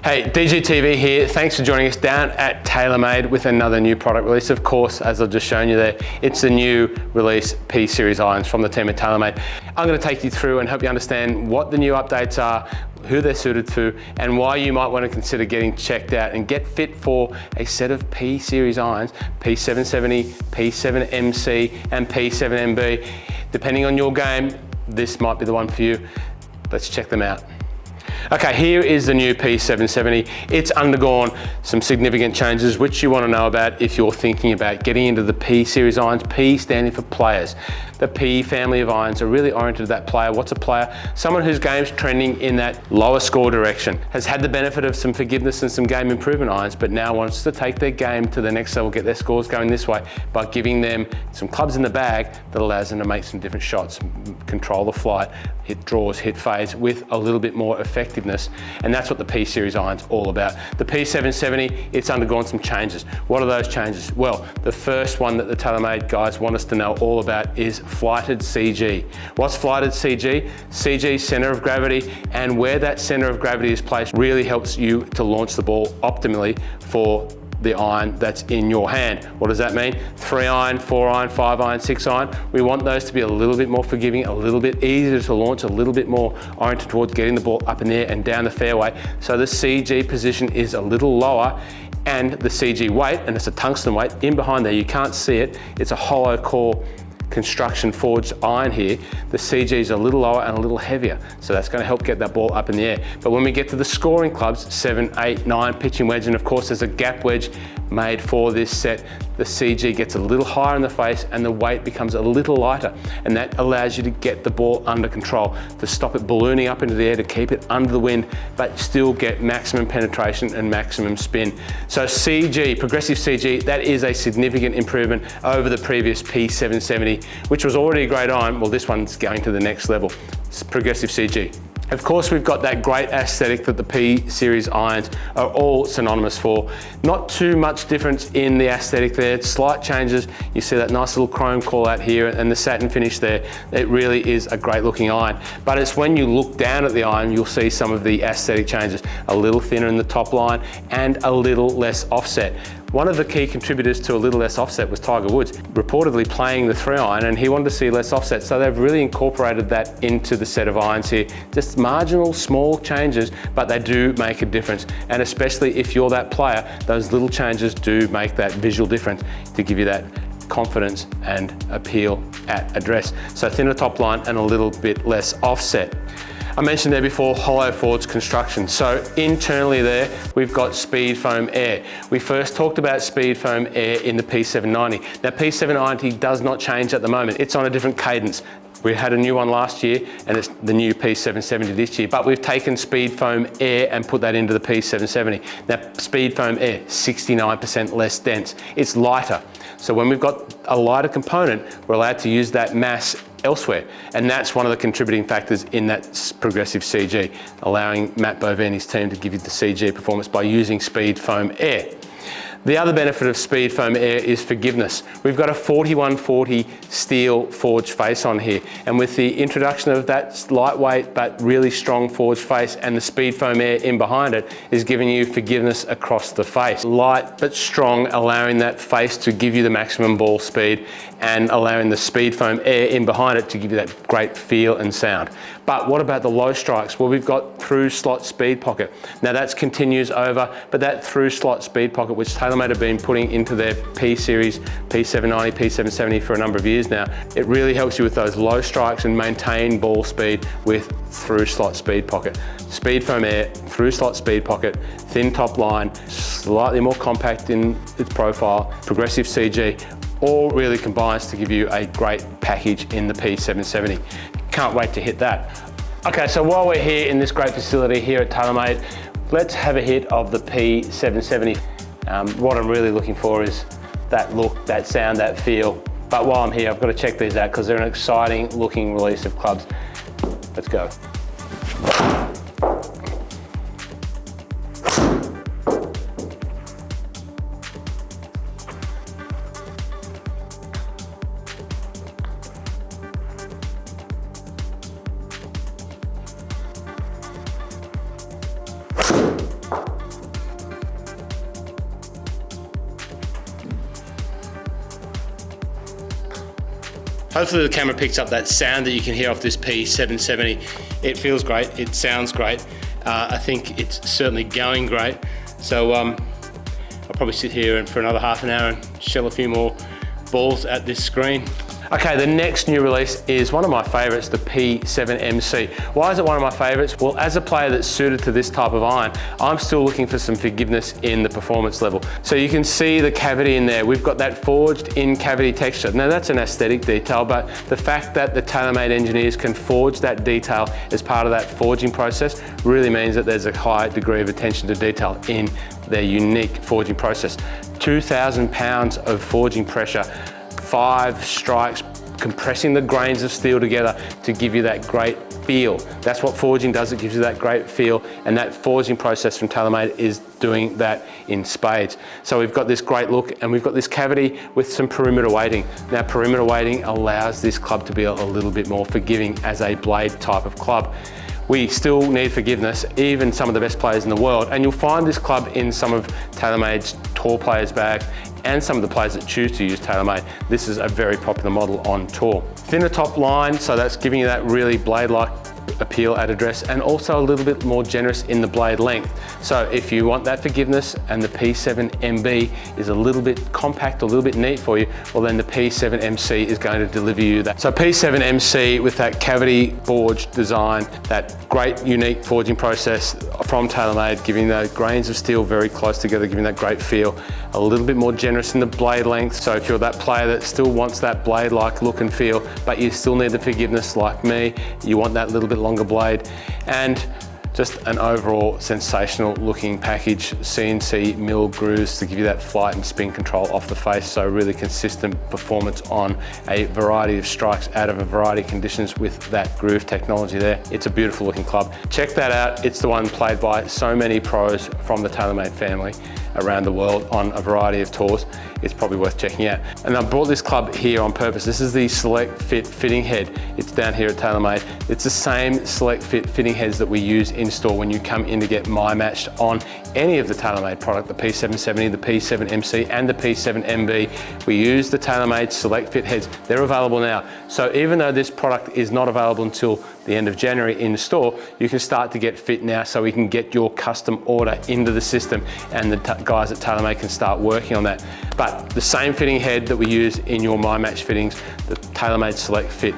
Hey, DGTV here. Thanks for joining us down at TaylorMade with another new product release. Of course, as I've just shown you there, it's the new release P series irons from the team at TaylorMade. I'm going to take you through and help you understand what the new updates are, who they're suited to, and why you might want to consider getting checked out and get fit for a set of P series irons, P770, P7MC, and P7MB. Depending on your game, this might be the one for you. Let's check them out. Okay, here is the new P770. It's undergone some significant changes, which you want to know about if you're thinking about getting into the P series irons, P standing for players. The P family of irons are really oriented to that player. What's a player? Someone whose game's trending in that lower score direction, has had the benefit of some forgiveness and some game improvement irons, but now wants to take their game to the next level, get their scores going this way by giving them some clubs in the bag that allows them to make some different shots, control the flight, hit draws, hit fades with a little bit more effectiveness. And that's what the P series iron's all about. The P770, it's undergone some changes. What are those changes? Well, the first one that the TaylorMade guys want us to know all about is FLTD CG. What's FLTD CG? CG, center of gravity, and where that center of gravity is placed really helps you to launch the ball optimally for the iron that's in your hand. What does that mean? 3 iron, 4 iron, 5 iron, 6 iron. We want those to be a little bit more forgiving, a little bit easier to launch, a little bit more oriented towards getting the ball up in the air and down the fairway. So the CG position is a little lower, and the CG weight, and it's a tungsten weight, in behind there, you can't see it, it's a hollow core construction forged iron here. The CG is a little lower and a little heavier, so that's going to help get that ball up in the air. But when we get to the scoring clubs, 7, 8, 9, pitching wedge, and of course there's a gap wedge made for this set, the CG gets a little higher in the face and the weight becomes a little lighter, and that allows you to get the ball under control, to stop it ballooning up into the air, to keep it under the wind, but still get maximum penetration and maximum spin. So CG, progressive CG, that is a significant improvement over the previous P770, which was already a great iron. Well, this one's going to the next level. It's progressive CG. Of course, we've got that great aesthetic that the P series irons are all synonymous for. Not too much difference in the aesthetic there, slight changes. You see that nice little chrome call out here and the satin finish there. It really is a great looking iron. But it's when you look down at the iron, you'll see some of the aesthetic changes. A little thinner in the top line and a little less offset. One of the key contributors to a little less offset was Tiger Woods, reportedly playing the 3 iron, and he wanted to see less offset. So they've really incorporated that into the set of irons here. Just marginal, small changes, but they do make a difference. And especially if you're that player, those little changes do make that visual difference to give you that confidence and appeal at address. So thinner top line and a little bit less offset. I mentioned there before, hollow forged construction. So internally there, we've got speed foam air. We first talked about speed foam air in the P790. Now P790 does not change at the moment. It's on a different cadence. We had a new one last year and it's the new P770 this year, but we've taken speed foam air and put that into the P770. Now speed foam air, 69% less dense. It's lighter. So when we've got a lighter component, we're allowed to use that mass elsewhere. And that's one of the contributing factors in that progressive CG, allowing Matt Bovini's team to give you the CG performance by using speed foam air. The other benefit of speed foam air is forgiveness. We've got a 4140 steel forged face on here, and with the introduction of that lightweight but really strong forged face and the speed foam air in behind it is giving you forgiveness across the face. Light but strong, allowing that face to give you the maximum ball speed and allowing the speed foam air in behind it to give you that great feel and sound. But what about the low strikes? Well, we've got Thru-Slot Speed Pocket. Now that continues over, but that Thru-Slot Speed Pocket, which TaylorMade have been putting into their P series, P790, P770 for a number of years now, it really helps you with those low strikes and maintain ball speed with Thru-Slot Speed Pocket. Speed foam air, Thru-Slot Speed Pocket, thin top line, slightly more compact in its profile, progressive CG, all really combines to give you a great package in the P770. Can't wait to hit that. Okay, so while we're here in this great facility here at TaylorMade, let's have a hit of the P770. What I'm really looking for is that look, that sound, that feel. But while I'm here, I've got to check these out because they're an exciting looking release of clubs. Let's go. Hopefully the camera picks up that sound that you can hear off this P770. It feels great, it sounds great. I think it's certainly going great. So I'll probably sit here for another half an hour and shell a few more balls at this screen. Okay, the next new release is one of my favorites, the P7MC. Why is it one of my favorites? Well, as a player that's suited to this type of iron, I'm still looking for some forgiveness in the performance level. So you can see the cavity in there. We've got that forged in cavity texture. Now that's an aesthetic detail, but the fact that the TaylorMade engineers can forge that detail as part of that forging process really means that there's a high degree of attention to detail in their unique forging process. 2,000 pounds of forging pressure, 5 strikes, compressing the grains of steel together to give you that great feel. That's what forging does, it gives you that great feel, and that forging process from TaylorMade is doing that in spades. So we've got this great look, and we've got this cavity with some perimeter weighting. Now perimeter weighting allows this club to be a little bit more forgiving as a blade type of club. We still need forgiveness, even some of the best players in the world, and you'll find this club in some of TaylorMade's tour players' bags and some of the players that choose to use TaylorMade. This is a very popular model on tour. Thinner top line, so that's giving you that really blade-like appeal at address, and also a little bit more generous in the blade length. So if you want that forgiveness and the P7MB is a little bit compact, a little bit neat for you, well then the P7MC is going to deliver you that. So P7MC with that cavity forged design, that great unique forging process from TaylorMade, giving the grains of steel very close together, giving that great feel, a little bit more generous in the blade length. So if you're that player that still wants that blade-like look and feel, but you still need the forgiveness like me, you want that little bit longer blade, and just an overall sensational looking package. CNC mill grooves to give you that flight and spin control off the face, so really consistent performance on a variety of strikes out of a variety of conditions with that groove technology there. It's a beautiful looking club. Check that out. It's the one played by so many pros from the TaylorMade family around the world on a variety of tours. It's probably worth checking out. And I brought this club here on purpose. This is the Select Fit fitting head. It's down here at TaylorMade. It's the same Select Fit fitting heads that we use in store when you come in to get my matched on any of the TaylorMade product, the P770, the P7MC and the P7MB. We use the TaylorMade Select Fit heads. They're available now. So even though this product is not available until the end of January in store, you can start to get fit now, so we can get your custom order into the system, and the guys at TaylorMade can start working on that. But the same fitting head that we use in your My Match fittings, the TaylorMade Select Fit,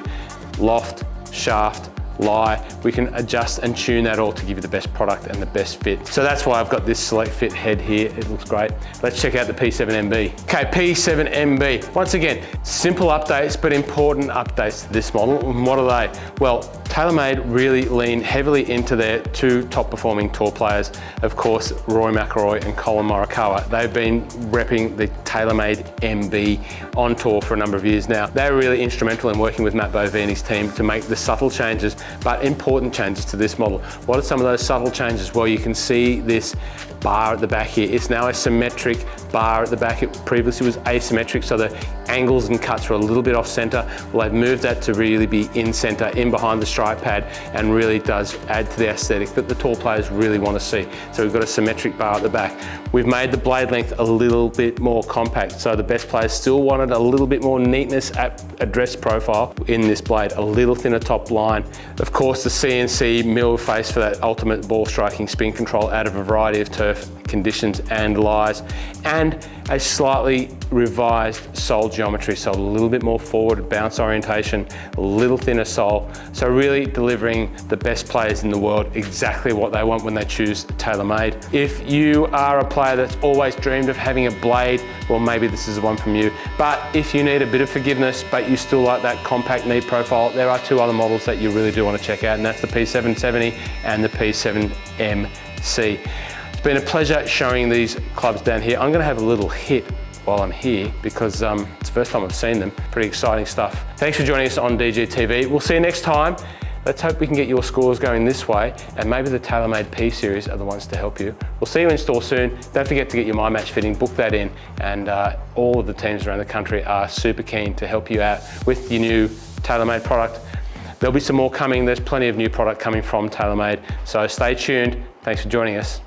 loft, shaft, lie, we can adjust and tune that all to give you the best product and the best fit. So that's why I've got this Select Fit head here. It looks great. Let's check out the P7MB. Okay, P7MB. Once again, simple updates, but important updates to this model. And what are they? Well, TaylorMade really lean heavily into their 2 top performing tour players. Of course, Rory McIlroy and Colin Morikawa. They've been repping the TaylorMade MB on tour for a number of years now. They're really instrumental in working with Matt Bovini's team to make the subtle changes, but important changes to this model. What are some of those subtle changes? Well, you can see this bar at the back here. It's now a symmetric bar at the back. It previously was asymmetric, so the angles and cuts were a little bit off center. Well, they've moved that to really be in center, in behind the strike pad, and really does add to the aesthetic that the tour players really want to see. So we've got a symmetric bar at the back. We've made the blade length a little bit more compact, so the best players still wanted a little bit more neatness at address profile in this blade, a little thinner top line. Of course, the CNC mill face for that ultimate ball striking spin control out of a variety of turf conditions and lies, and a slightly revised sole geometry, so a little bit more forward bounce orientation, a little thinner sole, so really delivering the best players in the world exactly what they want when they choose TaylorMade. If you are a player that's always dreamed of having a blade, well, maybe this is the one from you. But if you need a bit of forgiveness but you still like that compact neat profile, there are 2 other models that you really do want to check out, and that's the P770 and the P7MC. It's been a pleasure showing these clubs down here. I'm going to have a little hit while I'm here because it's the first time I've seen them. Pretty exciting stuff. Thanks for joining us on DGTV. We'll see you next time. Let's hope we can get your scores going this way, and maybe the TaylorMade P series are the ones to help you. We'll see you in store soon. Don't forget to get your My Match fitting, book that in, and all of the teams around the country are super keen to help you out with your new TaylorMade product. There'll be some more coming. There's plenty of new product coming from TaylorMade, so stay tuned. Thanks for joining us.